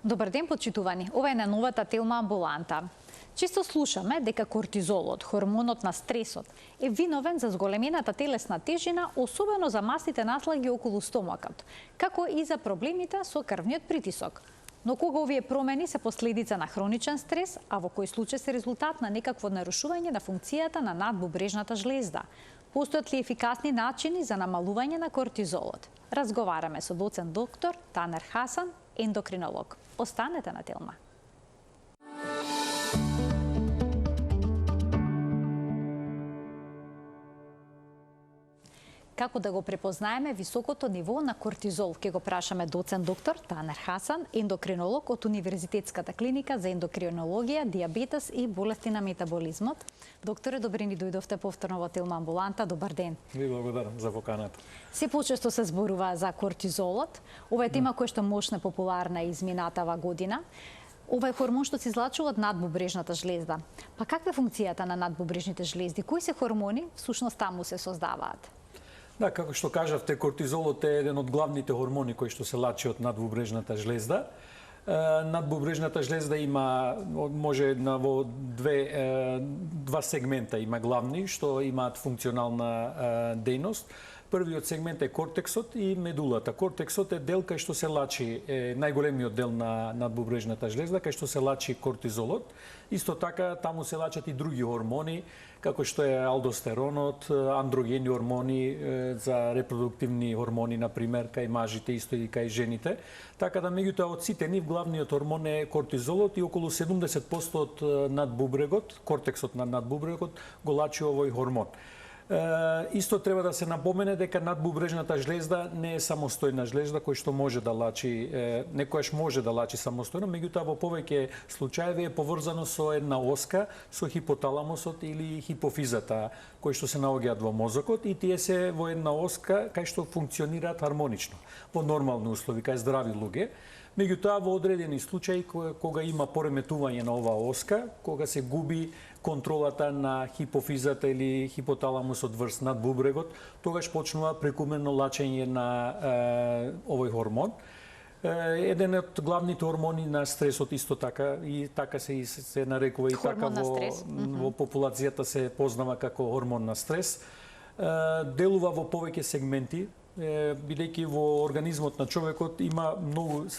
Добар ден, почитувани. Ова е на новата Телма амбуланта. Често слушаме дека кортизолот, хормонот на стресот, е виновен за зголемената телесна тежина, особено за масните наслаги околу стомакот, како и за проблемите со крвниот притисок. Но кога овие промени се последица на хроничен стрес, а во кој случај се резултат на некакво нарушување на функцијата на надбубрежната жлезда? Постојат ли ефикасни начини за намалување на кортизолот? Разговараме со доцент доктор Танер Хасан, ендокринолог. Останете на Телма. Како да го препознаеме високото ниво на кортизол? Ке го прашаме доцент доктор Танер Хасан, ендокринолог од Универзитетската клиника за ендокринологија, диабетес и болести на метаболизмот. Докторе, добре ни дојдовте повторно во Телма амбуланта. Добар ден. Ви благодарам за поканата. Се почесто се зборува за кортизолот. Ова е тема која што мощно популарна изминатава година. Ова е хормон што се излачува од надбубрежната жлезда. Па каква е функцијата на надбубрежните жлезди? Кои се хормони всушност таму се создаваат? Да, како што кажавте, кортизолот е еден од главните хормони кои што се лачи од надбубрежната жлезда. Надбубрежната жлезда има, може во два сегмента има главни, што имаат функционална дејност. Првиот сегмент е кортексот и медулата. Кортексот е дел кај што се лачи, најголемиот дел на надбубрежната жлезда, кај што се лачи кортизолот. Исто така, таму се лачат и други хормони, како што е алдостеронот, андрогени хормони за репродуктивни хормони, например, кај мажите, исто и кај жените. Така да, меѓутоа, од сите нив, главниот хормон е кортизолот и околу 70% од надбубрегот, кортексот на надбубрегот, го лачи овој хормон. Исто треба да се напомене дека надбубрежната жлезда не е самостојна жлезда кој што може да лачи, некојаш може да лачи самостојно, меѓутоа во повеќе случаеви е поврзано со една оска, со хипоталамосот или хипофизата, кои што се наоѓаат во мозокот и тие се во една оска кај што функционираат хармонично, во нормални услови, кај здрави луѓе. Меѓутоа, во одредени случаи, кога има пореметување на оваа оска, кога се губи контролата на хипофизата или хипоталамусот врз надбубрегот, тогаш почнува прекумерно лачење на овој хормон. Еден од главните хормони на стресот исто така, и така се нарекува и така во популацијата се познава како хормон на стрес. Делува во повеќе сегменти, бидејќи во организмот на човекот има многу,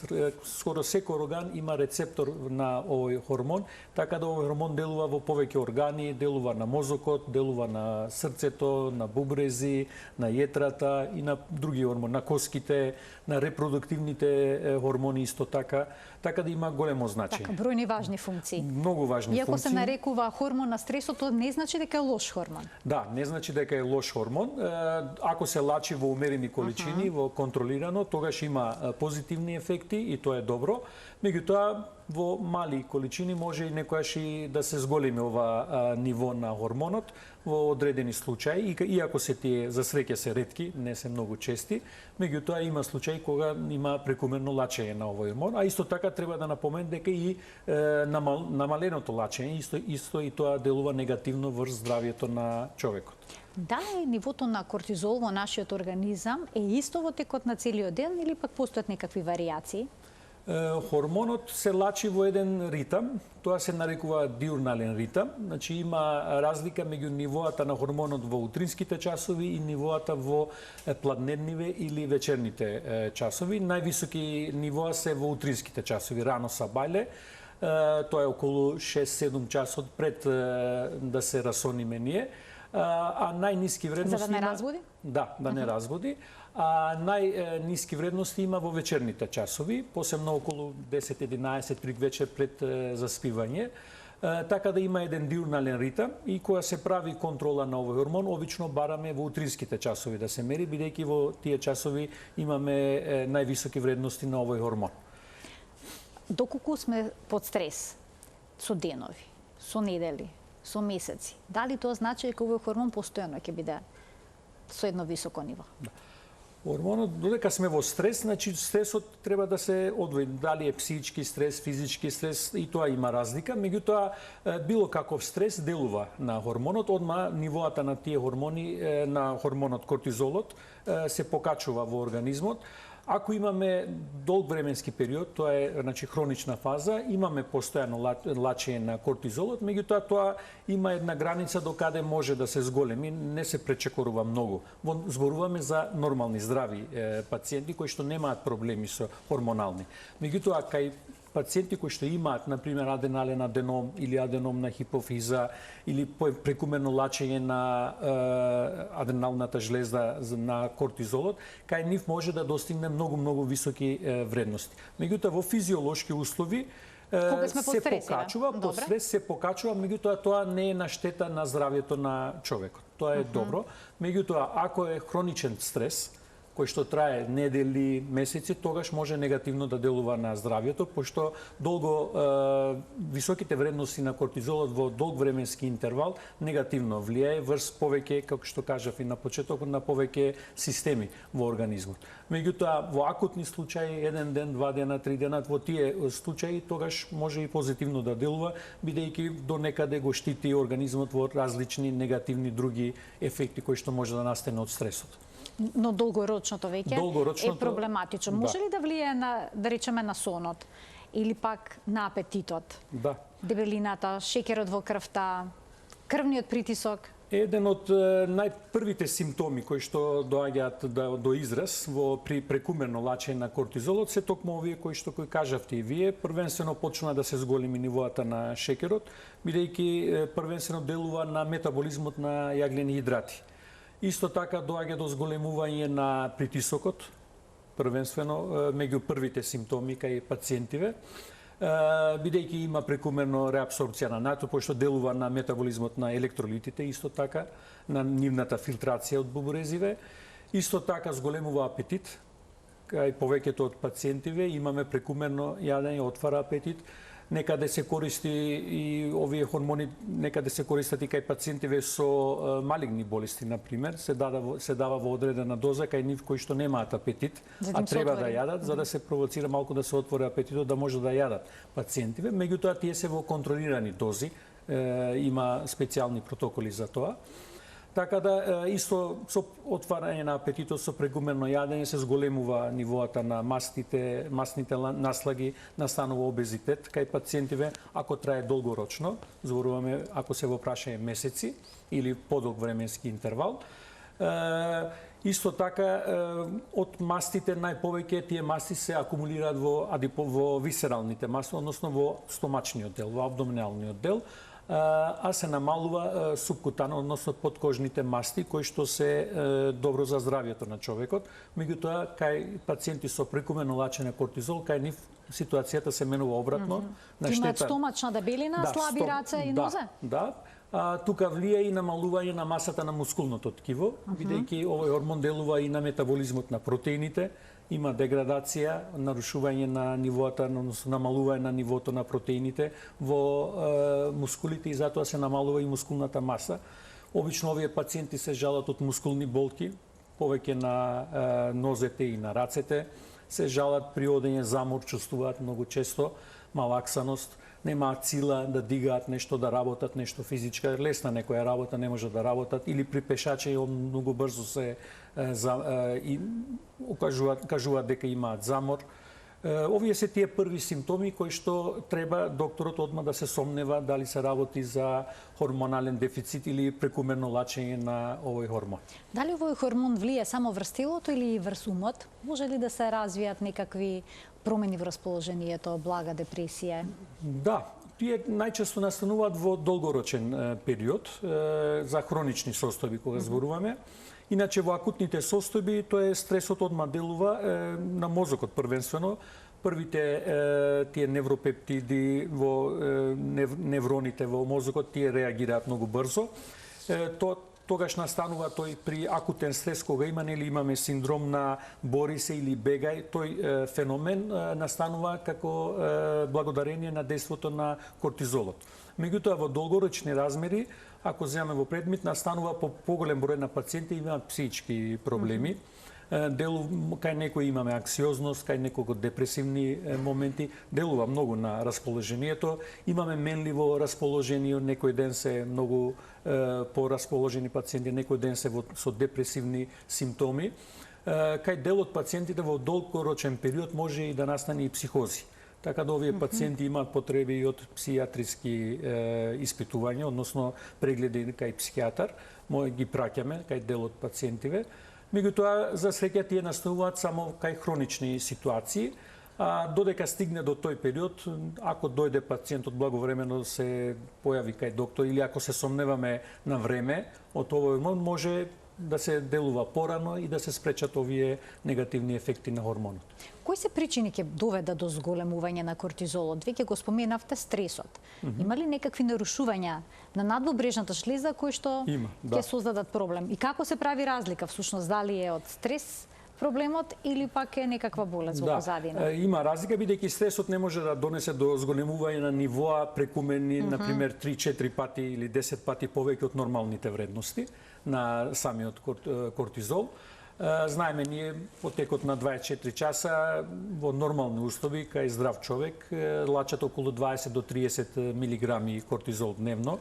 скоро секој орган има рецептор на овој хормон, така да овој хормон делува во повеќе органи, делува на мозокот, делува на срцето, на бубрези, на јетрата и на други хормони, на коските, на репродуктивните хормони исто така, така да има големо значење. Така, бројни важни функции. Многу важни функции. Иако се нарекува хормон на стресот, тоа не значи дека е лош хормон. Да, не значи дека е лош хормон. Ако се лачи во умерени количини, во контролирано, тогаш има позитивни ефекти и тоа е добро. Меѓутоа, во мали количини може и некојаш и да се зголеми ова ниво на хормонот во одредени случаи, иако се тие за среќа се ретки, не се многу чести, меѓутоа има случаи кога има прекумерно лачење на овој хормон, а исто така треба да напомене дека и намаленото лачење исто и тоа делува негативно врз здравието на човекот. Дали нивото на кортизол во нашиот организам е исто во текот на целиот ден или пак постојат некакви варијации? Хормонот се лачи во еден ритам, тоа се нарекува диурнален ритам, значи има разлика меѓу нивоата на хормонот во утринските часови и нивоата во пладневниве или вечерните часови. Највисоки нивоа се во утринските часови, рано сабајле, тоа е околу 6-7 часот пред да се расониме ние, а најниски вредности за да не разбуди? Да, да не разбуди. А најниски вредности има во вечерните часови, посебно околу 10-11 при вечер пред заспивање. Така да има еден диурнален ритам и кога се прави контрола на овој хормон, обично бараме во утринските часови да се мери, бидејќи во тие часови имаме највисоки вредности на овој хормон. Доколку сме под стрес, со денови, со недели, со месеци, дали тоа значи дека овој хормон постојано ќе биде со едно високо ниво? Да. Хормонот, додека сме во стрес, значи стресот треба да се одвои. Дали е психички стрес, физички стрес, и тоа има разлика. Меѓутоа, било каков стрес делува на хормонот, одма нивоата на тие хормони, на хормонот кортизолот, се покачува во организмот. Ако имаме долг временски период, тоа е значи хронична фаза, имаме постојано лачење на кортизолот, меѓутоа тоа има една граница до каде може да се зголеми, не се пречекорува многу. Зборуваме за нормални здрави пациенти кои што немаат проблеми со хормонални. Меѓутоа кај пациенти кои што имаат, на пример, аденален аденом или аденом на хипофиза или прекумерно лачење на адреналната жлезда на кортизолот, кај нив може да достигне многу високи вредности. Меѓутоа во физиолошки услови се покачува, се покачува, меѓутоа тоа не е на штета на здравјето на човекот. Тоа е добро. Меѓутоа, ако е хроничен стрес, кој што трае недели, месеци, тогаш може негативно да делува на здравјето, пошто високите вредности на кортизолот во долг временски интервал негативно влијае врз повеќе, како што кажав и на почетокот, на повеќе системи во организмот. Меѓутоа, во акутни случаи, 1 ден, 2 дена, 3 дена, во тие случаи тогаш може и позитивно да делува, бидејќи до некаде го штити организмот во различни негативни други ефекти кои што може да настане од стресот. Но долгорочното веќе е проблематично. Да. Може ли да влијае на, да речеме, на сонот или пак на апетитот? Да. Дебелината, шеќерот во крвта, крвниот притисок? Еден од најпрвите симптоми кои што доаѓаат до израз при прекумерно лачење на кортизолот се токму овие кои што кажавте и вие, првенствено почнува да се зголеми нивоата на шеќерот, бидејќи првенствено делува на метаболизмот на јаглени идрати. Исто така доаѓа до зголемување на притисокот, првенствено меѓу првите симптоми кај пациентиве, бидејќи има прекумерно реабсорбција на натрий, пошто делува на метаболизмот на електролитите, исто така на нивната филтрација од бубрезиве. Исто така зголемува апетит, кај повеќето од пациентиве имаме прекумерно јадење, отвара апетит. Некаде се користи и овие хормони, некаде се користат и кај пациентиве со малигни болести, на пример, се дава во одредена доза кај нив кои што немаат апетит, а треба да јадат, за да се провоцира малку да се отвори апетитот, да може да јадат пациентиве. Меѓутоа, тие се во контролирани дози, има специјални протоколи за тоа. Така да, исто со отварање на апетитот, со прекумерно јадење се зголемува нивоата на масните наслаги, настанува обезитет кај пациентиве, ако трае долгорочно, зборуваме ако се во прашање месеци или подолг временски интервал. Исто така, од мастите најповеќе тие масти се акумулираат во висералните масти, односно во стомачниот дел, во абдоминалниот дел, а се намалува субкутано, односно подкожните масти, кои што се добро за здравјето на човекот. Меѓутоа, кај пациенти со прекумерно лачење на кортизол, кај нив ситуацијата се менува обратно. Имаат стомачна дебелина, слаби раце и нозе? Да. Тука влија и намалување на масата на мускулното ткиво, бидејќи овој хормон делува и на метаболизмот на протеините, има деградација, нарушување на нивоата, односно намалување на нивото на протеините во мускулите и затоа се намалува и мускулната маса. Обично овие пациенти се жалат од мускулни болки, повеќе на нозете и на рацете, се жалат при одење замор, чувствуваат многу често малаксаност, немаат сила да дигаат нешто, да работат нешто физичка, лесна некоја работа не може да работат, или при пешачење многу брзо се кажуваат дека имаат замор. Овие се тие први симптоми кои што треба докторот одма да се сомнева дали се работи за хормонален дефицит или прекумерно лачење на овој хормон. Дали овој хормон влие само врз телото или врз умот? Може ли да се развијат некакви промени во расположението, блага депресија? Да, тие најчесто настануваат во долгорочен период за хронични состојби кога зборуваме. Иначе во акутните состојби тоа е стресот одма делува на мозокот првенствено. Првите тие невропептиди во невроните во мозокот тие реагираат многу брзо. Тогаш настанува тој при акутен стрес, кога имаме синдром на бори се или бегај, тој феномен настанува како благодарение на дејството на кортизолот. Меѓутоа, во долгорочни размери, ако земаме во предмет, настанува по поголем број на пациенти имаат психички проблеми. Кај некои имаме анксиозност, кај некои депресивни моменти, делува многу на расположението. Имаме менливо расположение, некој ден се многу порасположени пациенти, некој ден се со депресивни симптоми. кај дел од пациентите во долгорочен период може и да настане и психози. Така да овие пациенти имаат потреби и од псијатриски испитувања, односно прегледи кај психијатар, може ги праќаме кај дел од пациентиве. Меѓутоа, за среќа тие настануваат само кај хронични ситуации, а додека стигне до тој период, ако дојде пациентот благовремено се појави кај доктор или ако се сомневаме на време од овој гормон, може да се делува порано и да се спречат овие негативни ефекти на хормонот. Кои се причини ќе доведат до зголемување на кортизолот? Веќе го споменавте стресот. Има ли некакви нарушувања на надбубрежната жлеза кои што ќе создадат проблем? И како се прави разлика всушност дали е од стрес проблемот или пак е некаква болест во позадина? Има разлика бидејќи стресот не може да донесе до зголемување на нивоа прекумерни, например 3-4 пати или 10 пати повеќе од нормалните вредности на самиот кортизол. Знаеме ние во текот на 24 часа во нормални услови кај здрав човек лачат околу 20 до 30 милиграми кортизол дневно.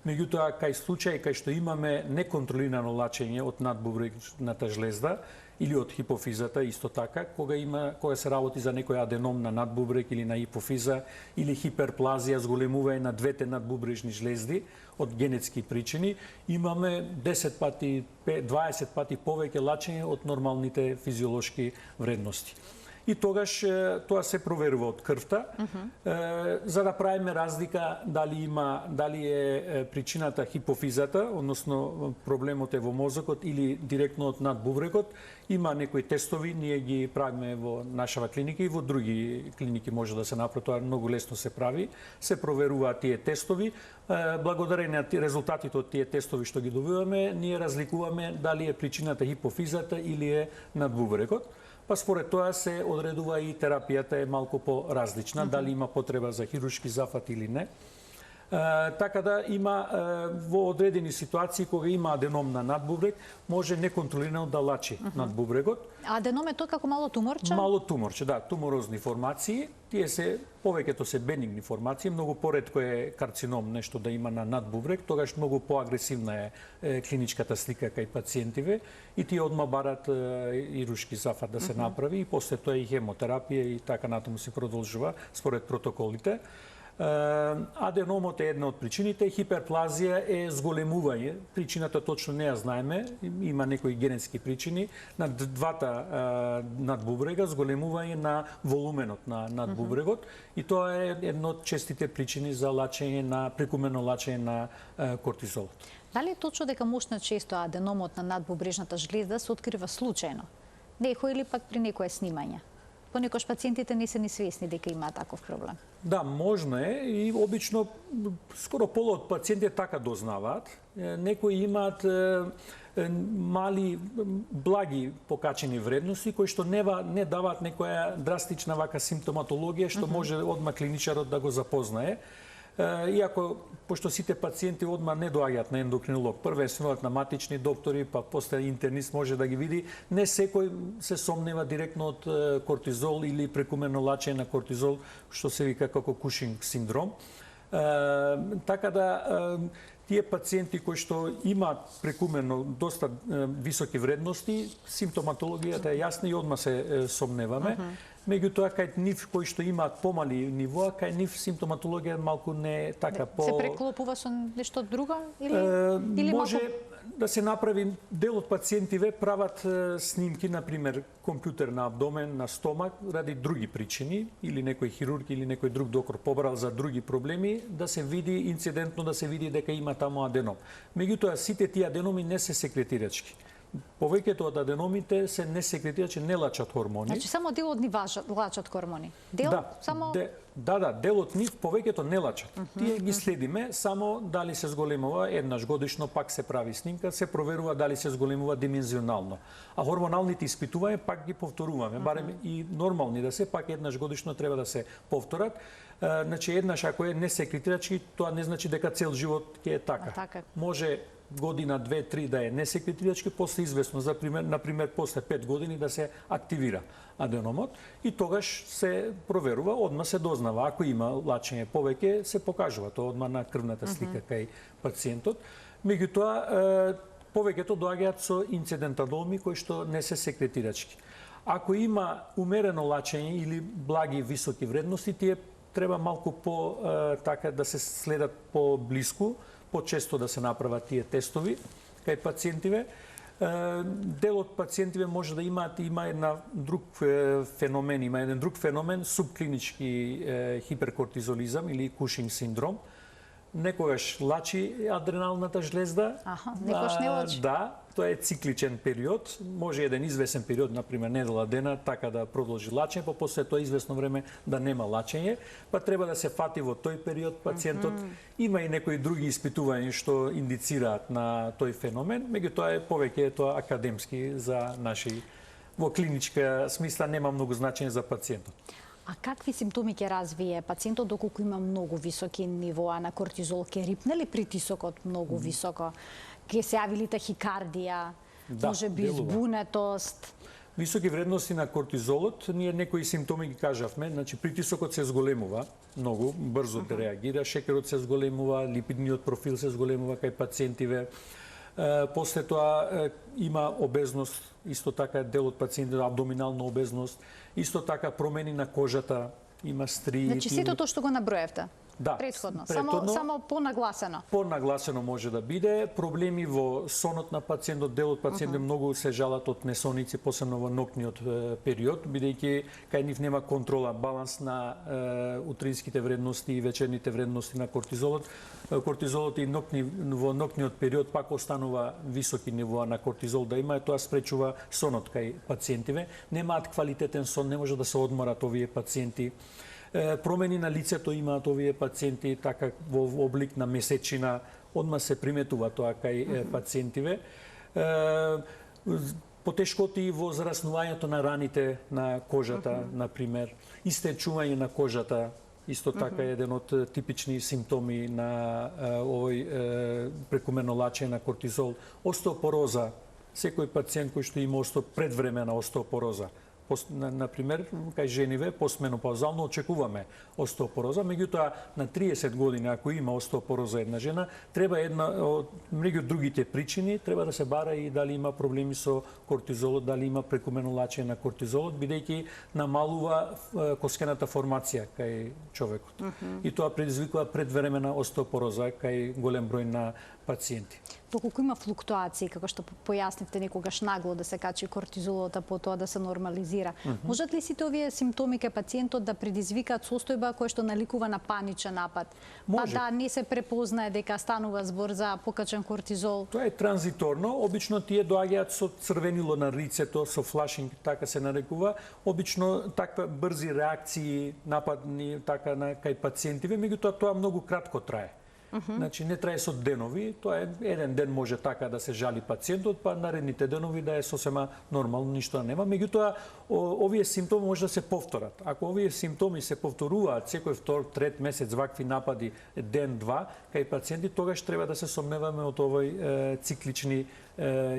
Меѓутоа кај случаи кај што имаме неконтролирано лачење од надбубрежната жлезда или од хипофизата исто така, кога се работи за некој аденом на надбубрег или на хипофиза или хиперплазија, зголемување на двете надбубрежни жлезди од генетски причини, имаме 10 пати, 20 пати повеќе лачење од нормалните физиолошки вредности. И тогаш тоа се проверува од крвта, за да правиме разлика дали е причината хипофизата, односно проблемот е во мозокот или директно од надбубрегот. Има некои тестови, ние ги правиме во нашава клиника и во други клиники може да се направи, тоа многу лесно се прави. Се проверуваат тие тестови. Благодарение на резултатите од тие тестови што ги добиваме, ние разликуваме дали е причината хипофизата или е надбубрегот. Па според тоа се одредува и терапијата е малку по-различна, дали има потреба за хируршки зафат или не. Така да има во одредени ситуации кога има аденом на надбубрег, може неконтролирано да лачи надбубрегот. Аденом е тоа како мало туморче? Мало туморче, да, туморозни формации. Тие се повеќето се бенигни формации, многу поретко е карцином нешто да има на надбубрег, тогаш многу поагресивна е клиничката слика кај пациентиве и тие одма барат хируршки зафат да се направи и после тоа и хемотерапија и така натаму се продолжува според протоколите. Аденомот е една од причините, хиперплазија е зголемување. Причината точно не ја знаеме, има некои генетски причини на двата надбубрега, зголемување на волуменот на надбубрегот и тоа е една од честите причини за лачење на прекумерно лачење на кортизолот. Дали е точно дека мошна често аденомот на надбубрежната жлезда се открива случајно? Некој или пак при некое снимање? Понекогаш пациентите не се ни свесни дека имаат таков проблем. Да, можно е и обично скоро пола од пациентите така дознаваат. Некои имаат мали, благи покачени вредности кои што не даваат некоја драстична вака симптоматологија што може одма клиничарот да го запознае. Иако, пошто сите пациенти одма не доаѓаат на ендокринолог, првенствено на матични доктори, па после интернист може да ги види, не секој се сомнева директно од кортизол или прекумерно лачење на кортизол, што се вика како Кушинг синдром. Така да, тие пациенти кои што имаат прекумерно доста високи вредности, симптоматологијата е јасна и одма се сомневаме. Меѓутоа, кај нив кои што имаат помали нивоа, кај нив симптоматологија малку не е така по... Се преклопува со нешто друго? Или може малку... да се направи, дел од пациентиве прават снимки, например, компјутер на абдомен, на стомак, ради други причини, или некој хирург или некој друг доктор побрал за други проблеми, да се види, инцидентно да се види дека има таму аденом. Меѓутоа, сите тие аденоми не се секретирачки. Повеќето од аденомите се несекретирачи, не лачат хормони. Значи само дел од нив лачат хормони. Дел само дел од нив повеќето не лачат. Тие ги следиме, само дали се зголемува еднаш годишно, пак се прави снимка, се проверува дали се зголемува димензионално. А хормоналните испитувања пак ги повторуваме, барем и нормални да се, пак еднаш годишно треба да се повторат. Значи еднаш ако е несекретирачки, тоа не значи дека цел живот ќе е така. Може година, 2-3 да е несекретирачки, после известно, например, после 5 години да се активира аденомот и тогаш се проверува, одма се дознава. Ако има лачење повеќе, се покажува тоа одма на крвната слика кај пациентот. Меѓутоа, повеќето доаѓаат со инцидентадолми кои што не се секретирачки. Ако има умерено лачење или благи високи вредности, тие треба малку по така да се следат по-блиску, по-често да се направат тие тестови кај пациентиве. Дел од пациентиве може да има една друг феномен, има еден друг феномен, субклинички хиперкортизолизам или Кушинг синдром. Некогаш лачи адреналната жлезда. Некогаш не лачи. Да, тоа е цикличен период. Може еден извесен период, например недела дена, така да продолжи лачење, па после тоа извесно време да нема лачење, па треба да се фати во тој период пациентот. Има и некои други испитувања што индицираат на тој феномен, меѓутоа повеќе е тоа академски за наши во клиничка смисла нема многу значење за пациентот. А какви симптоми ќе развие пациентот доколку има многу високи нивоа на кортизол? Ќе рипне ли притисокот многу високо? Ќе се јави ли тахикардија? Да, може би збунетост? Високи вредности на кортизолот, ние некои симптоми ги кажавме, значи притисокот се зголемува, многу брзо да реагира, шекерот се зголемува, липидниот профил се зголемува кај пациентиве. После тоа има обезност, исто така дел од пациентите абдоминална обезност, исто така промени на кожата, има стрии. Значи сето тоа што го наброевте? Да, предходно, само понагласено. Понагласено може да биде. Проблеми во сонот на пациентот, дел од пациентите многу се жалат од несоници, посебно во ноќниот период, бидејќи кај нив нема контрола, баланс на утринските вредности и вечерните вредности на кортизолот. Кортизолот и во ноќниот период пак останува високи нивоа на кортизол да има, и тоа спречува сонот кај пациентиве. Немаат квалитетен сон, не може да се одморат овие пациенти. Промени на лицето имаат овие пациенти, така во облик на месечина, одма се приметува тоа кај пациентиве. Потешкоти во зараснувањето на раните на кожата, например, истечување на кожата, исто така е еден од типични симптоми на овој прекумерно лачење на кортизол. Остеопороза, секој пациент кој што има предвремена остеопороза, например, кај жениве постменопаузално очекуваме остеопороза, меѓутоа на 30 години ако има остеопороза една жена, треба една од меѓу другите причини треба да се бара и дали има проблеми со кортизолот, дали има прекумерно лачење на кортизолот, бидејќи намалува коскената формација кај човекот. И тоа предизвикува предвремена остеопороза кај голем број на пациенти. Доколку има флуктуации, како што појаснивте, некогаш нагло да се качи кортизолот, а потоа да се нормализира. Можат ли сите овие симптоми кај пациентот да предизвикаат состојба која што наликува на паничен напад? Па да не се препознае дека станува збор за покачен кортизол? Тоа е транзиторно, обично тие доаѓаат со црвенило на лицето, со флашинг, така се нарекува. Обично таква брзи реакции, нападни така на кај пациентиве, меѓутоа тоа многу кратко трае. Значи не трае со денови, тоа е еден ден може така да се жали пациентот, па наредните денови да е сосема нормално, ништо нема. Меѓутоа овие симптоми може да се повторат. Ако овие симптоми се повторуваат секој втор, трет месец вакви напади ден-два кај пациенти, тогаш треба да се сомневаме од овој циклични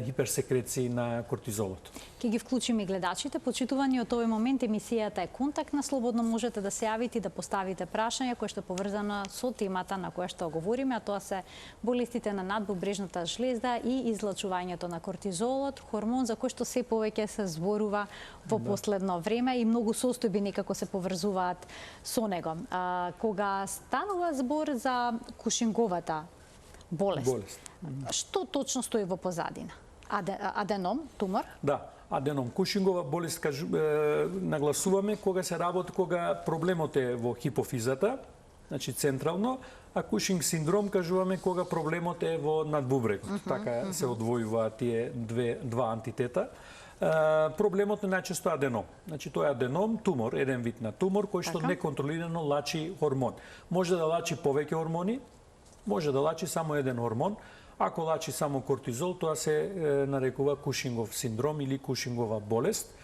хиперсекреции на кортизолот. Ќе ги вклучиме и гледачите. Почитувани од овој момент емисијата е контактна, слободно можете да се јавите и да поставите прашања кои што поврзана со темата на која што говориме, а тоа се болестите на надбубрежната жлезда и излачувањето на кортизолот, хормон за кој што се повеќе се зборува во последно време и многу состојби некако се поврзуваат со него. Кога станува збор за Кушинговата болест. Што точно стои во позадина? Аденом, тумор? Да, аденом. Кушингова болест нагласуваме кога се работи, кога проблемот е во хипофизата, значи централно, а Кушинг синдром кажуваме кога проблемот е во надбубрегот. Така се одвојуваат тие два антитета. Проблемот е најчесто аденом. Значи тоа е аденом, тумор, еден вид на тумор кој што неконтролирано лачи хормон. Може да лачи повеќе хормони, може да лачи само еден хормон. Ако лачи само кортизол, тоа се нарекува Кушингов синдром или Кушингова болест.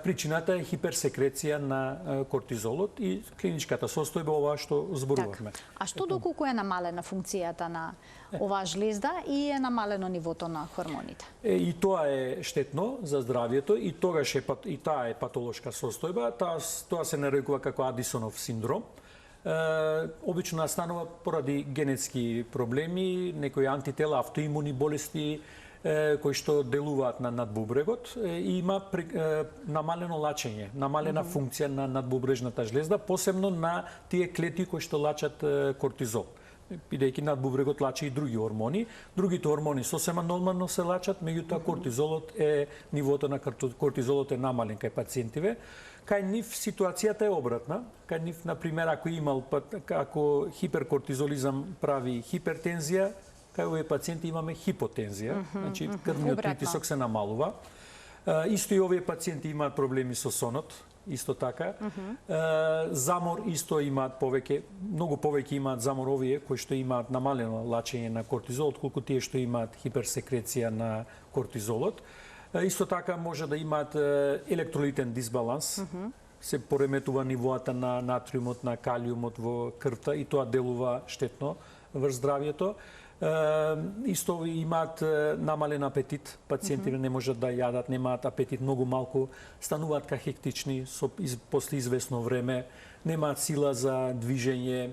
Причината е хиперсекреција на кортизолот и клиничката состојба ова што зборувавме. А што доколку е намалена функцијата на оваа жлезда и е намалено нивото на хормоните? И тоа е штетно за здравието и тогаш и таа е патолошка состојба. Тоа се нарекува како Адисонов синдром. Обично настанува поради генетски проблеми, некои антитела, автоимуни болести, кои што делуваат на надбубрегот и има намалено лачење, намалена функција на надбубрежната жлезда, посебно на тие клетки кои што лачат кортизол. Бидејќи надбубрегот лачи и други хормони. Другите хормони сосема нормално се лачат, меѓутоа кортизолот нивото на кортизолот е намален кај пациентиве. Кај нив ситуацијата е обратна. Кај нив, например, ако хиперкортизолизам прави хипертензија, кај овие пациенти имаме хипотензија, значи крвниот притисок се намалува. Исто и овие пациенти имаат проблеми со сонот, исто така. Замор исто имаат повеќе, многу повеќе имаат замор овие кои што имаат намалено лачење на кортизол, отколку тие што имаат хиперсекреција на кортизолот. Исто така може да имаат електролитен дисбаланс, се пореметува нивоата на натриумот, на калиумот во крвта и тоа делува штетно врз здравјето. Исто имаат намален апетит, пациентите не можат да јадат, немаат апетит, многу малку, стануваат кахектични после известно време, немаат сила за движење,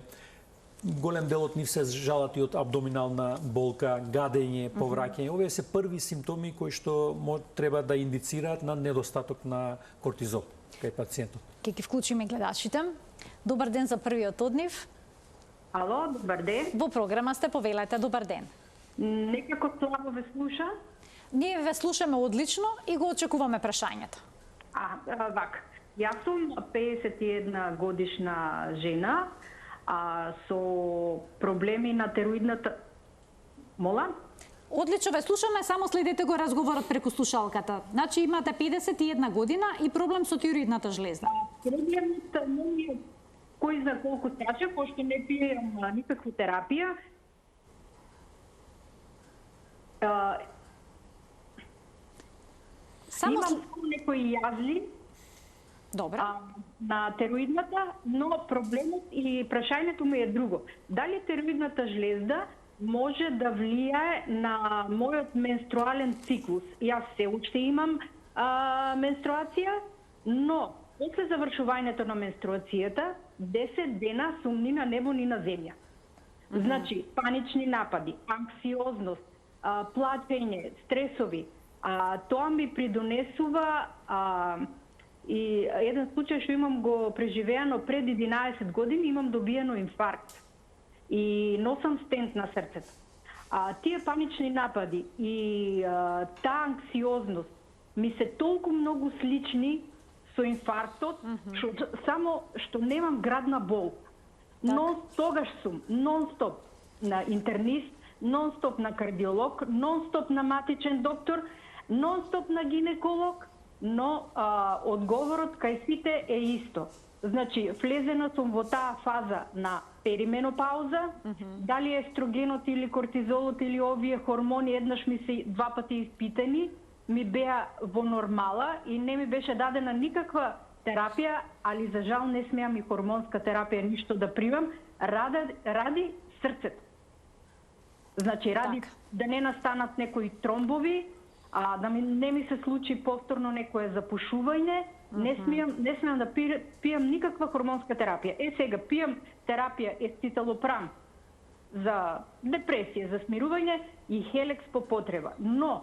голем дел од нив се жалати од абдоминална болка, гадење, повраќање. Овие се први симптоми кои што треба да индицираат на недостаток на кортизол кај пациентот. Ќе ги вклучиме гледачите. Добар ден за првиот од нив. Ало, добар ден. Во програма сте, повелете, добар ден. Некако слабо ве слуша. Ние ве слушаме одлично и го очекуваме прашањето. Вак. Јас сум 51 годишна жена, со проблеми на тероидната... Мола? Одлично ве слушаме, само следете го разговорот преку слушалката. Значи имате 51 година и проблем со тироидната жлезда. Проблемот не е кој за колку траче, пошто не пием никаква терапија. Имам некои јазли. Добро. На тероидната, но проблемот и прашањето ми е друго. Дали тероидната жлезда може да влијае на мојот менструален циклус? Јас се уште имам менструација, но после завршувањето на менструацијата 10 дена сум ни на небо ни на земја. Значи, панични напади, анксиозност, плачење, стресови, тоа ми придонесува и еден случај што имам го преживеано пред 11 години, имам добиено инфаркт и носам стент на срцето. Тие панични напади и таа анксиозност ми се толку многу слични со инфарктот, само што немам градна бол. Но тогаш сум нон-стоп на интернист, нон-стоп на кардиолог, нон-стоп на матичен доктор, нон-стоп на гинеколог, но одговорот кај сите е исто. Значи, влезена сум во таа фаза на перименопауза, дали естрогенот или кортизолот или овие хормони еднаш ми се 2 пати испитани, ми беа во нормала и не ми беше дадена никаква терапија, али за жал не смеам и хормонска терапија ништо да примам, ради срцето. Значи, ради да не настанат некои тромбови, да не ми се случи повторно некое запушување, не смеам да пијам никаква хормонска терапија. Сега пијам терапија ециталопрам за депресија, за смирување и хелекс по потреба. Но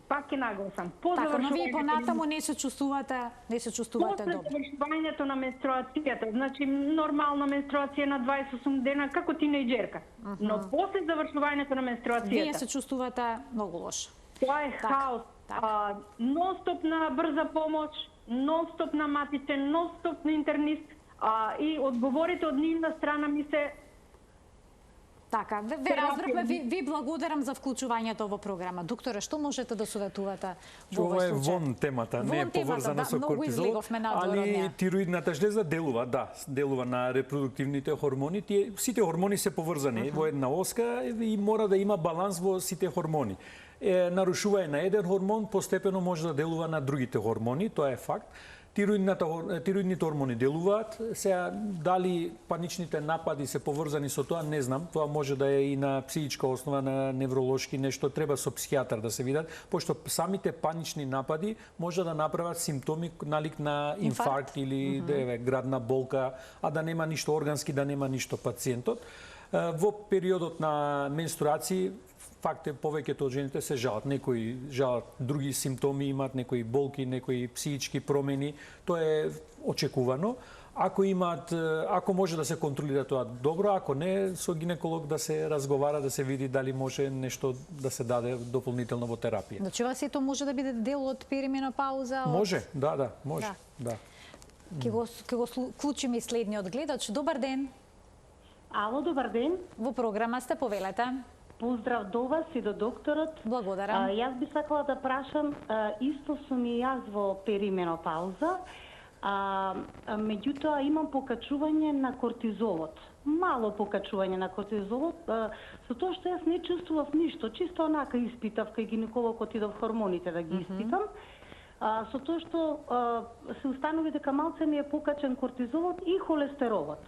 пак ќе нагласам, по но вие понатаму не се чувствувате добро. После завршувањето на менструацијата, значи нормална менструација на 28 дена како тинејџерка. Но после завршувањето на менструацијата вие се чувствувате многу лошо. Тоа е хаос. Нон-стоп на брза помош, нон-стоп на матичен, нон-стоп на интернист и одговорите од нивна страна ми се... Така, ве разбрахме, ви благодарам за вклучувањето во програма. Докторе, што можете да советувате во овој случај? Ова е вон темата, не е поврзана со кортизолот, али тироидната жлеза делува на репродуктивните хормони. Сите хормони се поврзани во една оска и мора да има баланс во сите хормони. Нарушување на еден хормон, постепено може да делува на другите хормони, тоа е факт. Тироидните хормони делуваат. Сега, дали паничните напади се поврзани со тоа, не знам. Тоа може да е и на психичка основа, на невролошки нешто. Треба со психијатар да се видат, пошто самите панични напади може да направат симптоми налик на инфаркт или градна болка, а да нема ништо органски, да нема ништо пациентот. Во периодот на менструации факт е повеќето од жените се жалат. Некои жалат, други симптоми имаат, некои болки, некои психички промени. Тоа е очекувано. Ако може да се контролира тоа добро, ако не, со гинеколог да се разговара, да се види дали може нешто да се даде дополнително во терапија. Значи, ова сето може да биде дел од перименопауза? Може, да, може. Да. Ке го вклучиме и следниот гледач. Добар ден. Ало, добар ден. Во програма сте, повелете. Поздрав до вас и до докторот. Благодарам. Јас би сакала да прашам, исто сум и јас во перименопауза, меѓутоа имам покачување на кортизолот. Мало покачување на кортизолот, со тоа што јас не чувствував ништо, чисто онака испитав кај гинеколог, отидов хормоните да ги испитам. Со тоа што се установи дека малце ми е покачен кортизолот и холестеролот.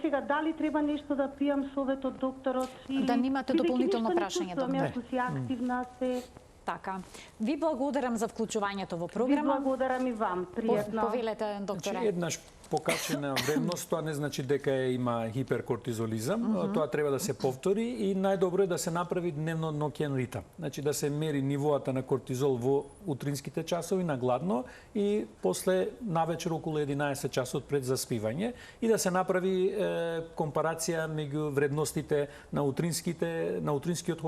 Сега дали треба нешто да пијам советот докторот или да немате дополнително прашање, Јас сум си активна се. Така. Ви благодарам за вклучувањето во програма. Ви благодарам и вам. Пријатно. Повелете, докторе. Значи, еднаш покачена вредност, тоа не значи дека има хиперкортизолизам, тоа треба да се повтори и најдобро е да се направи дневно-ноќен ритам. Значи да се мери нивоата на кортизол во утринските часови на гладно и после навечер околу 11 часот пред заспивање и да се направи компарација меѓу вредностите на утринскиот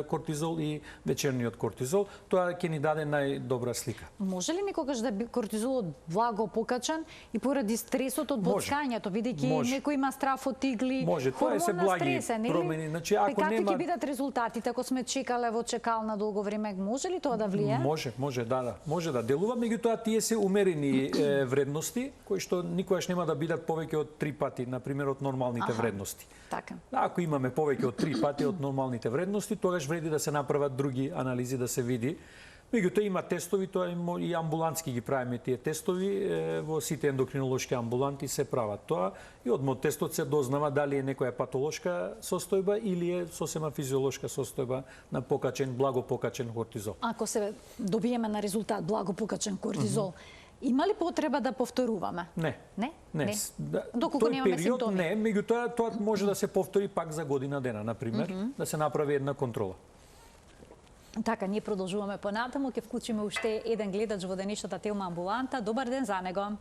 кортизол и вечерниот кортизол. Тоа ќе ни даде најдобра слика. Може ли некогаш да би кортизолот благо покачан и поради стресот од боцкањето, бидејќи некој има страф од игли, може, тоа се благи промени. Значи, ако како ќе бидат резултатите ако сме чекале во чекална долго време, може ли тоа да влие? Може да делува, меѓутоа тие се умерени вредности кои што никогаш нема да бидат повеќе од 3 пати, на пример од нормалните вредности. Така. Ако имаме повеќе од 3 пати од нормалните вредности, тогаш вреди да се направат други анализи да се види. Меѓутоа има тестови, тоа и амбулантски ги правиме тие тестови, во сите ендокринолошки амбуланти се прават тоа и од тестот се дознава дали е некоја патолошка состојба или е сосема физиолошка состојба на благо покачен кортизол. Ако се добиеме на резултат благо покачен кортизол, има ли потреба да повторуваме? Не. Доколку немаме симптоми? Не, меѓутоа тоа може да се повтори пак за година дена, на пример, да се направи една контрола. Така, ние продолжуваме понатаму, ќе вклучиме уште еден гледач во денешната тема амбуланта. Добар ден за него.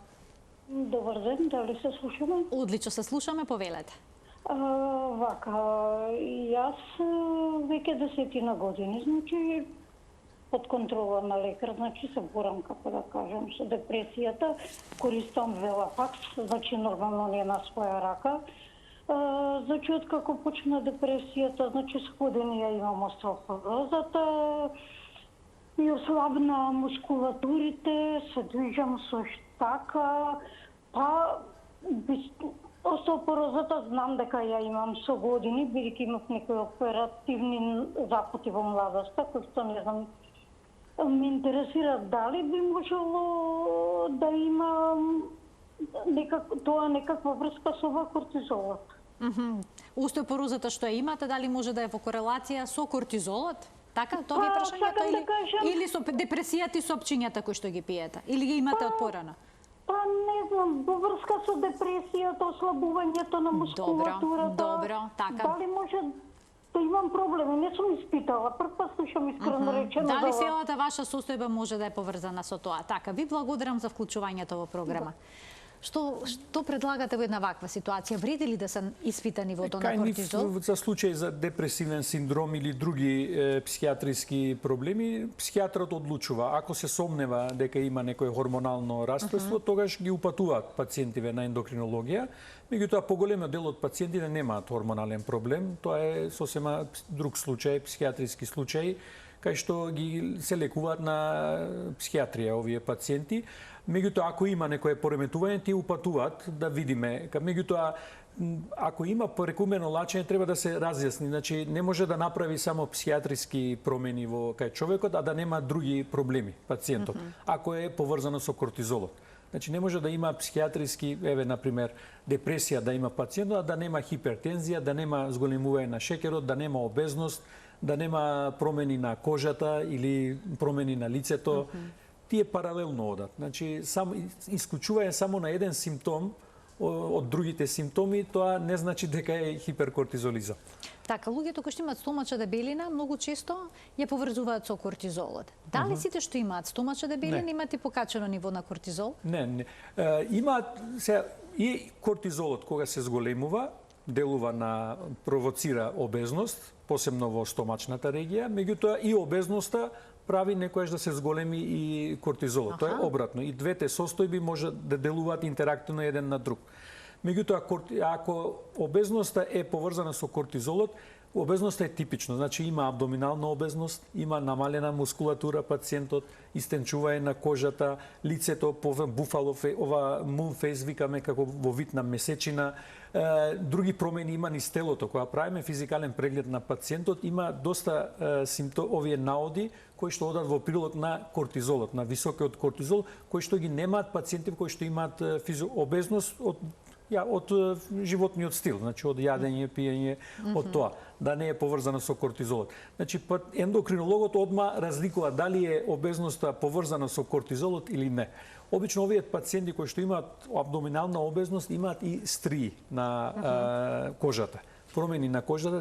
Добар ден, дали се слушаме? Одлично се слушаме, повелете. Вака, јас веќе 10 години, значи под контрола на лекар, значи се борам, како да кажам, со депресијата, користам Велапакс, значи нормално не на своја рака. Значи, откако почна депресијата, значи сходенија имам остеопорозата, ми ослабна мускулатурите, се движам со штака, па остеопорозата знам дека ја имам со години, бидејќи имав некои оперативни запати во младоста, кои што не знам, ме интересира дали би можело да имам некаква врска со кортизолот. Остеопорозата што ја имате, дали може да е во корелација со кортизолот? Така, тоа ви е прашањето или со депресијата и сопчињата кои што ги пиете? Или ги имате од порано? Па не знам, во врска со депресијата, ослабувањето на мускулатурата. Добро, така. Дали може да имам проблеми? Не сум испитала, прв пат слушам искрено речено. Дали целата ваша состојба може да е поврзана со тоа? Така, ви благодарам за вклучувањето во програма. Што предлагате во една ваква ситуација? Вреди ли да се испита нивото на кортизол? За случај за депресивен синдром или други психијатриски проблеми, психијатрот одлучува. Ако се сомнева дека има некој хормонално расстройство, тогаш ги упатуваат пациентиве на ендокринологија. Меѓутоа, поголемиот дел од пациентите немаат хормонален проблем. Тоа е сосема друг случај, психијатриски случај, кај што ги се лекуваат на психијатрија овие пациенти. Меѓутоа, ако има некое пореметување, тие упатуваат да видиме. Меѓутоа, ако има прекумерно лачење, треба да се разјасни. Значи, не може да направи само психијатриски промени во кај човекот, а да нема други проблеми пациентот, ако е поврзано со кортизолот. Значи, не може да има психијатриски, например, депресија да има пациентот, а да нема хипертензија, да нема зголемување на шеќерот, да нема обезност, да нема промени на кожата или промени на лицето. Тие паралелно одат. Значи, исклучување само на еден симптом од другите симптоми, тоа не значи дека е хиперкортизолизам. Така, луѓето кои што имаат стомачна дебелина многу често ја поврзуваат со кортизолот. Дали сите што имаат стомачна дебелина имаат и покачено ниво на кортизол? Не. Имаат се и кортизолот кога се зголемува, делува на провоцира обезност, посебно во стомачната регија, меѓутоа и обезноста прави некојаш да се зголеми и кортизолот. Тоа е обратно. И двете состојби може да делуваат интерактивно еден на друг. Меѓутоа, ако обезноста е поврзана со кортизолот, обезноста е типично. Значи има абдоминална обезност, има намалена мускулатура пациентот, истенчување на кожата, лицето буфало ова moon face викаме како во вид на месечина. Други промени има низ телото. Кога правиме физикален преглед на пациентот, има доста овие наоди кои што одат во прилог на кортизолот, на високиот кортизол, кои што ги немаат пациенти кои што имаат обезност од животниот стил, значи од јадење, пиење, од тоа, да не е поврзано со кортизолот. Значи, ендокринологот одма разликува дали е обезноста поврзана со кортизолот или не. Обично овие пациенти кои што имаат абдоминална обезност имаат и стрии на кожата. Промени на кожата,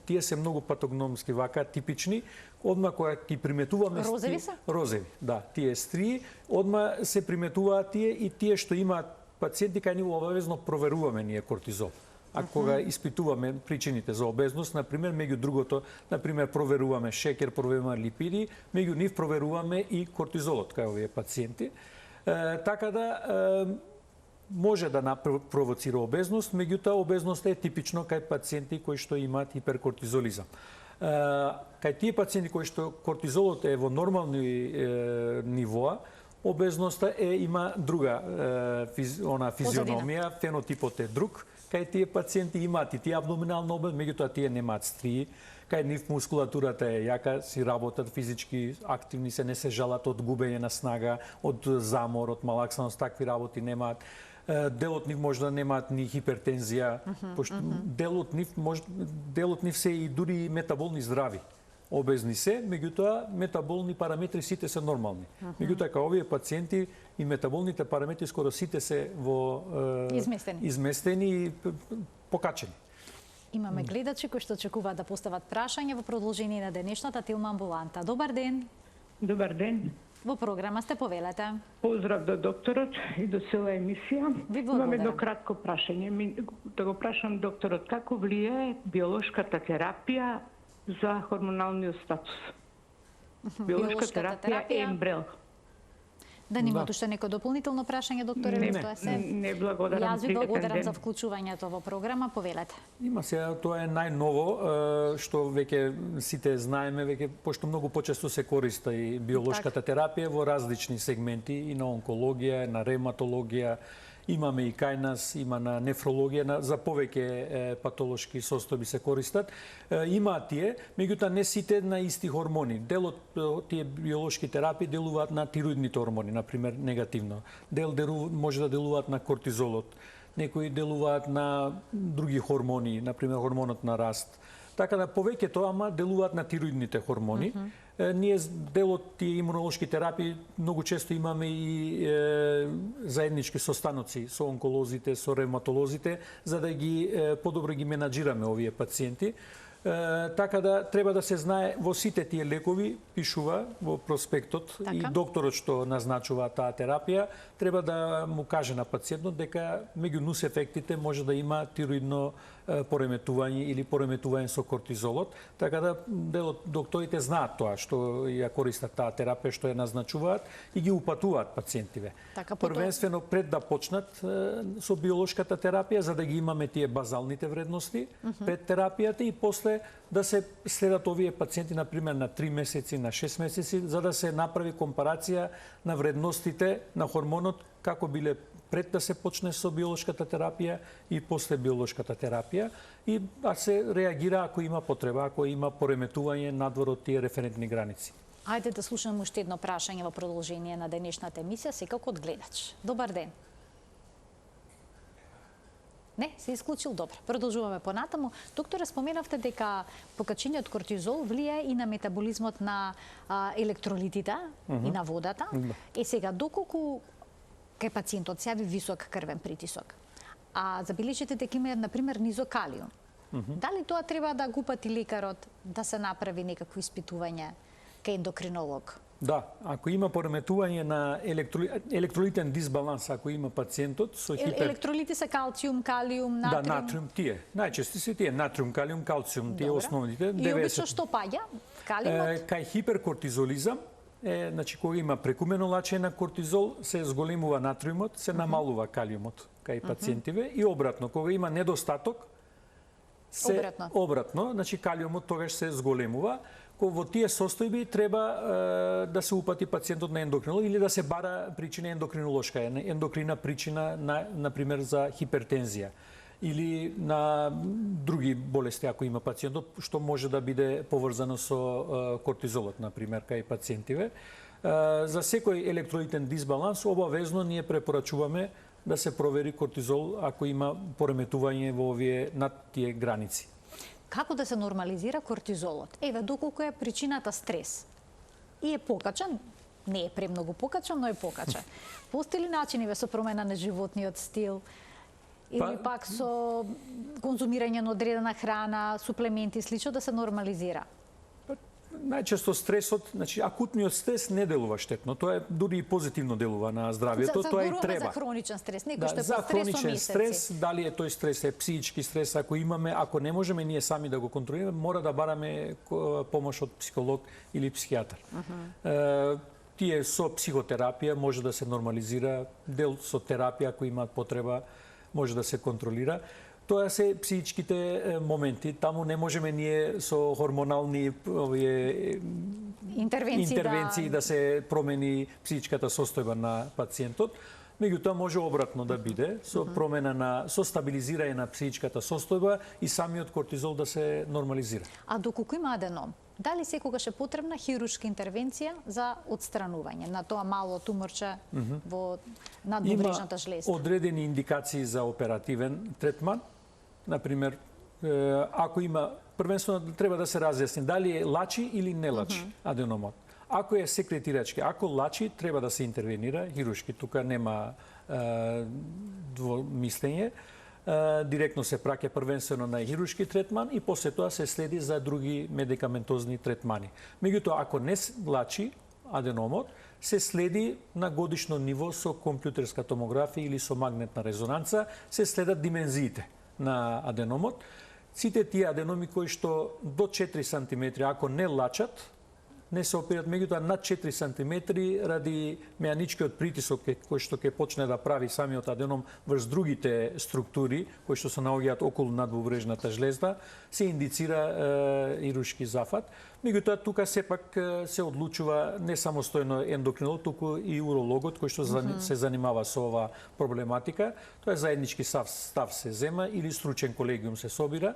тие се многу патогномски вака, типични. Одма кога ги приметуваме... Розеви се? Розеви, да. Тие стрии, одма се приметуваат тие и тие што имаат пациенти кај нив обавезно проверуваме ние кортизол. А кога испитуваме причините за обезност, например, меѓу другото, например, проверуваме шекер, проверуваме липиди, меѓу нив проверуваме и кортизолот кај овие пациенти. Така да може да провоцира обезност, меѓутоа обезноста е типично кај пациенти кои што имаат хиперкортизолизам. Кај тие пациенти кои што кортизолот е во нормални нивоа, обезноста има друга физиономија, фенотипот е друг. Кај тие пациенти имаат и тие абдоминална обезност, меѓутоа тие немаат стрии. Кај нив мускулатурата е јака, си работат физички активни, не се жалат од губење на снага, од замор, од малаксаност, такви работи немаат. Дел од нив може да немаат ни хипертензија, пошто дел од нив се и дури метаболни здрави. Обезни се, меѓутоа метаболни параметри сите се нормални. Меѓутоа кај овие пациенти и метаболните параметри скоро сите се во изместени и покачени. Имаме гледачи кои што очекуваат да постават прашање во продолжение на денешната Тилма амбуланта. Добар ден. Добар ден. Во програма сте, повелете. Поздрав до докторот и до цела емисија. Имам едно кратко прашање. Да го прашам докторот како влијае биолошката терапија за хормоналниот статус. Биолошка терапија ембрел. Да немате уште некој дополнително прашање, докторе? Не, благодарам. Јас ви благодарам за вклучувањето во програма, повелете. Има сега, тоа е најново, што веќе сите знаеме, веќе пошто многу почесто се користи и биолошката терапија во различни сегменти, и на онкологија, на ревматологија, имаме и кај нас, има на нефрологија, за повеќе патолошки состојби се користат. Има тие, меѓутоа не сите на исти хормони. Дел од тие биолошки терапии делуваат на тироидните хормони, например, негативно. Дел може да делуваат на кортизолот. Некои делуваат на други хормони, например, хормонот на раст. Така да повеќето ама делуваат на тироидните хормони. Ние дел од тие имунолошки терапии многу често имаме и заеднички состаноци со онколозите, со ревматолозите, за да ги подобро ги менаџираме овие пациенти. Така да треба да се знае во сите тие лекови, пишува во проспектот и докторот што назначува таа терапија, треба да му каже на пациентот дека меѓу нус ефектите може да има тироидно пореметување или пореметување со кортизолот, така да дел од докторите знаат тоа што ја користат таа терапија што ја назначуваат и ги упатуваат пациентиве. Првенствено пред да почнат со биолошката терапија за да ги имаме тие базалните вредности пред терапијата и после да се следат овие пациенти например на 3 месеци, на 6 месеци за да се направи компарација на вредностите на хормонот како биле пред да се почне со биолошката терапија и после биолошката терапија и да се реагира ако има потреба, ако има пореметување надвор од тие референтни граници. Ајде да слушаме уште едно прашање во продолжение на денешната емисија, секако од гледач. Добар ден. Не, се исклучил, добро. Продолжуваме понатаму. Докторе, споменавте дека покачениот кортизол влијае и на метаболизмот на електролитите и на водата. Сега, доколку кај пациентот се јави висок крвен притисок, а забележите дека има на пример низок калиум. Дали тоа треба да го пати лекарот да се направи некакво испитување кај ендокринолог? Да, ако има пореметување на електролитен дисбаланс, ако има пациентот со Електролити се калциум, калиум, натриум. Да, натриум тие. Најчести се тие натриум, калиум, калциум, тие основните. И обично што паѓа? Калиумот? Кај хиперкортизолизам значи кога има прекумерно лачење на кортизол, се зголемува натриумот, се намалува калиумот кај пациентиве и обратно, кога има недостаток, обратно, значи калиумот тогаш се зголемува. Во тие состојби треба да се упати пациентот на ендокринолог или да се бара причина ендокринолошка, ендокрина причина на пример за хипертензија или на други болести ако има пациентот, што може да биде поврзано со кортизолот, на пример, кај пациентиве. За секој електролитен дисбаланс обавезно ние препорачуваме да се провери кортизол ако има пореметување во овие над тие граници. Како да се нормализира кортизолот? Еве, доколку е причината стрес и е покачен, не е премногу покачен, но е покачен. Постои ли начини со промена на животниот стил или пак со конзумирање на одредена храна, суплементи и слично да се нормализира? Најчесто стресот, значи акутниот стрес не делува штетно, тоа е дури и позитивно делува на здравјето, тоа и треба. За хроничен стрес, некој што е за под стрес хроничен стрес, дали е тој стрес е психички стрес, ако не можеме ние сами да го контролираме, мора да бараме помош од психолог или психијатар. Тие со психотерапија може да се нормализира, дел со терапија ако имаат потреба може да се контролира. Тоа се психичките моменти, таму не можеме ние со хормонални интервенции да се промени психичката состојба на пациентот, меѓутоа може обратно да биде со промена со стабилизирање на психичката состојба и самиот кортизол да се нормализира. А доколку има аденом, дали секогаш е потребна хируршка интервенција за отстранување на тоа мало туморче во надбубрежната жлезда? Има одредени индикации за оперативен третман. Например, ако има, првенствено треба да се разјасни дали е лачи или не лачи аденомот. Ако е секретирачки, ако лачи, треба да се интервенира хируршки. Тука нема двомислење. Директно се праќа првенствено на хируршки третман и после тоа се следи за други медикаментозни третмани. Меѓутоа, ако не лачи аденомот, се следи на годишно ниво со компјутерска томографија или со магнетна резонанца, се следат димензиите на аденомот. Сите тие аденоми кои што до 4 см, ако не лачат, не се оперират, меѓутоа над 4 см ради меаничкиот притисок кој што ќе почне да прави самиот аденом врз другите структури кои што се наоѓаат околу надбубрежната жлезда, се индицира хируршки зафат. Меѓутоа тука сепак се одлучува не самостојно ендокринолог, туку и урологот кој што се занимава со ова проблематика. Тоа е заеднички став се зема или стручен колегиум се собира.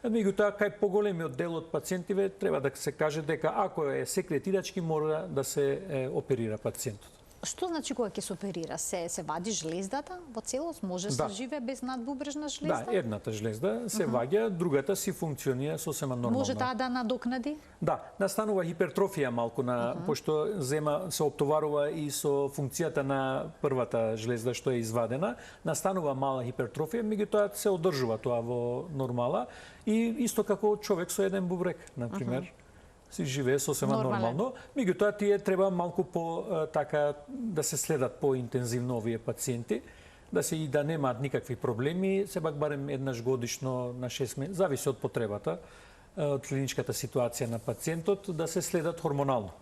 Меѓутоа, кај поголемиот дел од пациентиве треба да се каже дека ако е секретирачки мора да се оперира пациентот. Што значи кога ќе се оперира? Се вади жлездата во целост? Може се живее без надбубрежна жлезда? Да, едната жлезда се ваѓа, другата си функционира сосема нормално. Може таа да надокнади? Да, настанува хипертрофија малку пошто зема се оптоварува и со функцијата на првата жлезда што е извадена, настанува мала хипертрофија, меѓутоа се одржува тоа во нормала и исто како човек со еден бубрек, на пример. Си живее сосема нормално. Меѓутоа тие треба малку по така да се следат поинтензивно овие пациенти, да немаат никакви проблеми, сепак барем еднаш годишно на 6 месеци, зависи од потребата, од клиничката ситуација на пациентот, да се следат хормонално,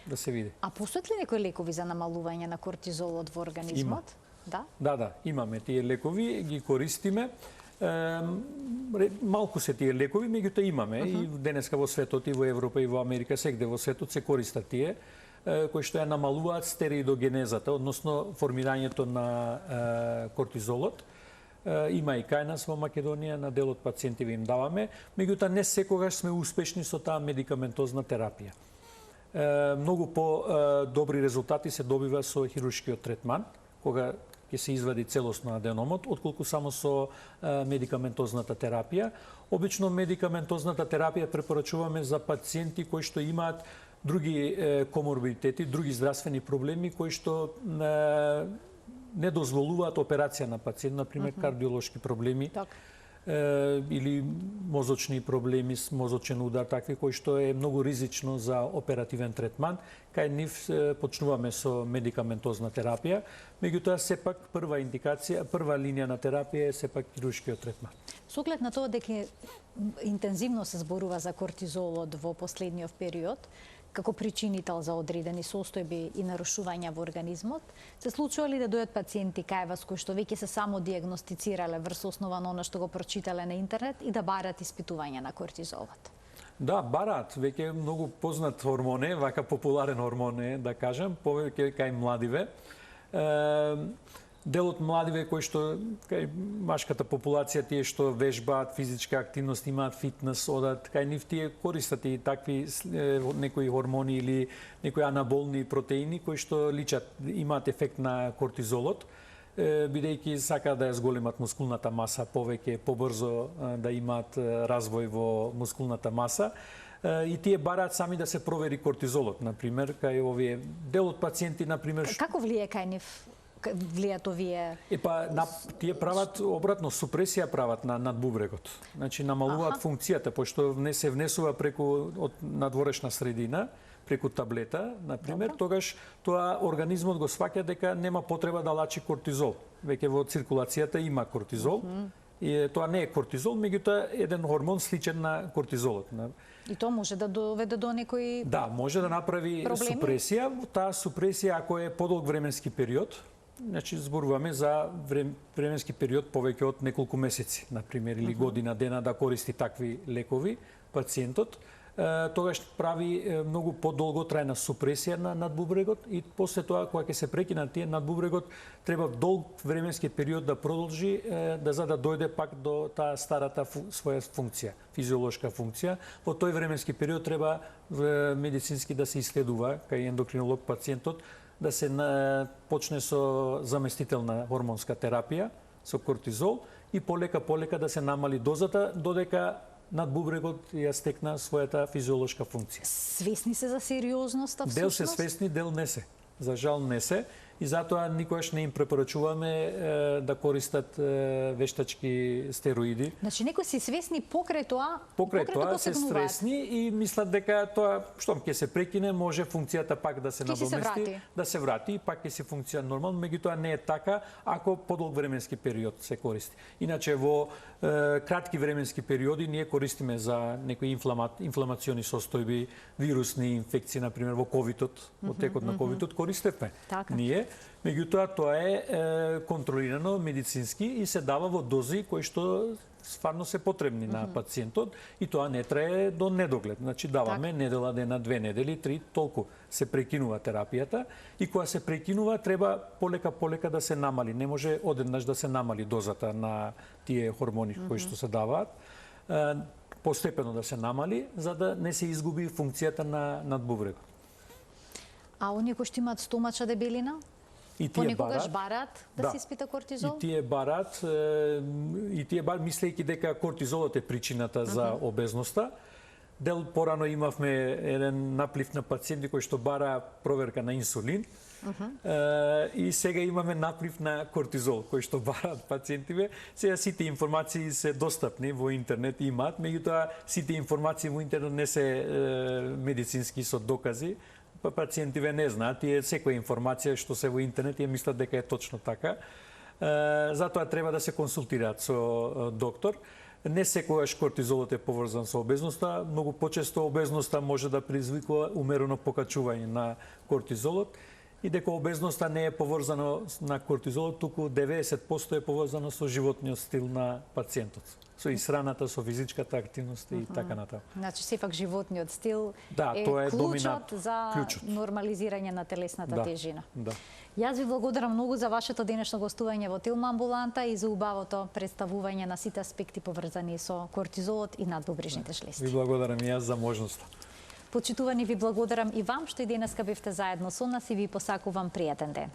да се види. А постојат ли некои лекови за намалување на кортизолот во организмот? Да, имаме тие лекови, ги користиме. Малку се тие лекови, меѓутоа имаме и денеска во светот и во Европа и во Америка, сегде во светот се користат тие кои што ја намалуваат стероидогенезата, односно формирањето на кортизолот. Има и кај нас во Македонија, на дел од пациентиве им даваме, меѓутоа не секогаш сме успешни со таа медикаментозна терапија. Многу по-добри резултати се добива со хируршкиот третман, кога ќе се извади целосно аденомот, отколку само со медикаментозната терапија. Обично медикаментозната терапија препорачуваме за пациенти кои што имаат други коморбидитети, други здравствени проблеми кои што не дозволуваат операција на пациент, например кардиолошки проблеми. Или мозочни проблеми, мозочен удар, такви кои што е многу ризично за оперативен третман. Кај нив почнуваме со медикаментозна терапија, меѓутоа сепак прва индикација, прва линија на терапија е сепак хируршкиот третман. Со оглед на тоа дека интензивно се зборува за кортизолот во последниот период, како причинител за одредени состојби и нарушувања во организмот, се случува ли да дојдат пациенти кај вас кои што веќе се само диагностицирале врз основа на она што го прочитале на интернет и да барат испитување на кортизолот? Да, бараат, веќе многу познат хормон е, вака популарен хормон е, да кажам, повеќе кај младиве. Дел од младиве кои што кај машката популација, тие што вежбаат, физичка активност, имаат фитнес, одат кај нив, тие користат и такви некои хормони или некои анаболни протеини кои што личат, имаат ефект на кортизолот, бидејќи сакаат да ја зголемат мускулната маса повеќе, побрзо да имаат развој во мускулната маса. И тие бараат сами да се провери кортизолот, например, кај овие дел од пациенти, например. Како влие кај нив? Влијат овие? Тие прават обратно, супресија прават на надбубрегот. Значи намалуваат функцијата, пошто се внесува преку од надворешна средина, преку таблета, например, тогаш тоа организмот го сваќа дека нема потреба да лачи кортизол. Веќе во циркулацијата има кортизол. И тоа не е кортизол, меѓутоа еден хормон сличен на кортизолот. И тоа може да доведе до некои проблеми? Да, може да направи супресија. Таа супресија, ако е подолг временски период, значи зборуваме за временски период повеќе од неколку месеци, например, или година дена да користи такви лекови пациентот, тогаш прави многу подолго трајна супресија на надбубрегот и после тоа кога ќе се прекинат тие надбубрегот треба долг временски период да продолжи за да дојде пак до таа старата своја функција, физиолошка функција. Во тој временски период треба медицински да се исследува кај ендокринолог пациентот, да се почне со заместителна хормонска терапија со кортизол и полека да се намали дозата додека надбубрегот ја стекна својата физиолошка функција. Свесни се за сериозноста всушност? Дел се свесни, дел не се. За жал не се. И затоа никогаш не им препорачуваме да користат вештачки стероиди. Значи некои се свесни покрај тоа се свесни и мислат дека тоа штом ќе се прекине може функцијата пак да се надомести, да се врати и пак ќе се функција нормално, меѓутоа не е така ако подолг временски период се користи. Иначе во кратки временски периоди ние користиме за некои инфламациони состојби, вирусни инфекции, например во ковидот, во текот на ковидот користевме. Ние, меѓутоа тоа е контролирано медицински и се дава во дози кои што стварно се потребни на пациентот и тоа не трае до недоглед. Значи даваме недела дена, 2 недели, 3, толку се прекинува терапијата и кога се прекинува треба полека да се намали. Не може одеднаш да се намали дозата на тие хормони кои што се даваат. Постепено да се намали за да не се изгуби функцијата на надбубрегот. А оние кои што имаат стомачна дебелина? И тие бараат да се испита кортизол? И тие бараат, мислејќи дека кортизолот е причината за обезноста. Дел порано имавме еден наплив на пациенти кои што бара проверка на инсулин. И сега имаме наплив на кортизол кои што бараат пациентиве. Сега сите информации се достапни во интернет, имаат, меѓутоа сите информации во интернет не се медицински со докази. Пациентиве не знаат, и секоја информација што се во интернет ја мислат дека е точно така. Затоа треба да се консултираат со доктор. Не секогаш кортизолот е поврзан со обезноста, многу почесто обезноста може да предизвикува умерено покачување на кортизолот и дека обезноста не е поврзано на кортизолот, туку 90% е поврзано со животниот стил на пациентот. Со исхраната, со физичката активност и така натаму. Значи сепак животниот стил е клучот за нормализирање на телесната тежина. Јас ви благодарам многу за вашето денешно гостување во Тилма амбуланта и за убавото представување на сите аспекти поврзани со кортизолот и надбубрежните шлезки. Ви благодарам и јас за можноста. Почитувани, ви благодарам и вам што и денеска бевте заедно со нас и ви посакувам пријатен ден.